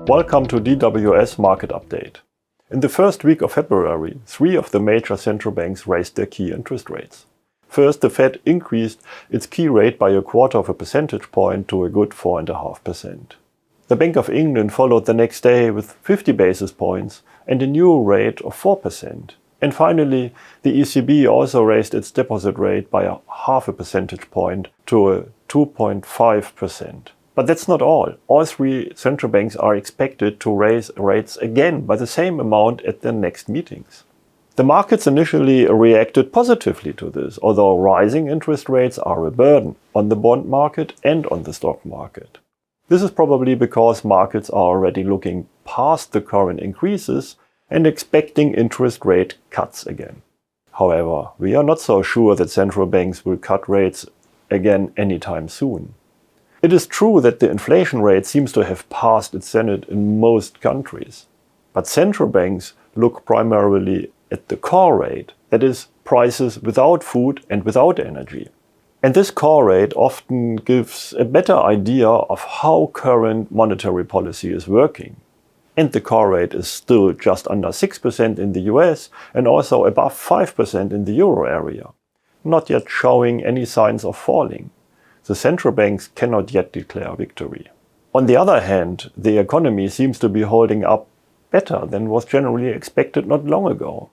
Welcome to DWS Market Update. In the first week of February, 3 of the major central banks raised their key interest rates. First, the Fed increased its key rate by 1/4 percentage point to a good 4.5%. The Bank of England followed the next day with 50 basis points and a new rate of 4%. And finally, the ECB also raised its deposit rate by 0.5 percentage point to 2.5%. But that's not all. All three central banks are expected to raise rates again by the same amount at their next meetings. The markets initially reacted positively to this, although rising interest rates are a burden on the bond market and on the stock market. This is probably because markets are already looking past the current increases and expecting interest rate cuts again. However, we are not so sure that central banks will cut rates again anytime soon. It is true that the inflation rate seems to have passed its zenith in most countries. But central banks look primarily at the core rate, that is, prices without food and without energy. And this core rate often gives a better idea of how current monetary policy is working. And the core rate is still just under 6% in the US and also above 5% in the euro area, not yet showing any signs of falling. The central banks cannot yet declare victory. On the other hand, the economy seems to be holding up better than was generally expected not long ago.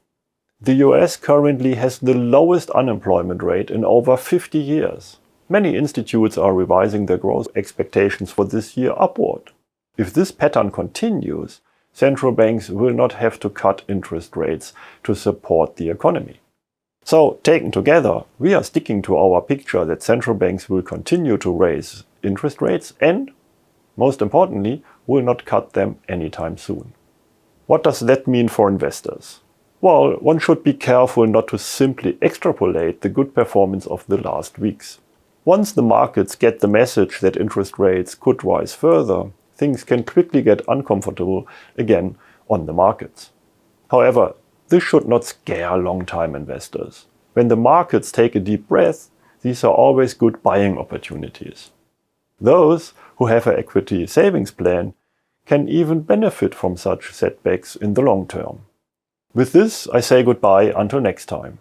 The US currently has the lowest unemployment rate in over 50 years. Many institutes are revising their growth expectations for this year upward. If this pattern continues, central banks will not have to cut interest rates to support the economy. So, taken together, we are sticking to our picture that central banks will continue to raise interest rates and, most importantly, will not cut them anytime soon. What does that mean for investors? Well, one should be careful not to simply extrapolate the good performance of the last weeks. Once the markets get the message that interest rates could rise further, things can quickly get uncomfortable again on the markets. However, this should not scare long-time investors. When the markets take a deep breath, these are always good buying opportunities. Those who have an equity savings plan can even benefit from such setbacks in the long term. With this, I say goodbye until next time.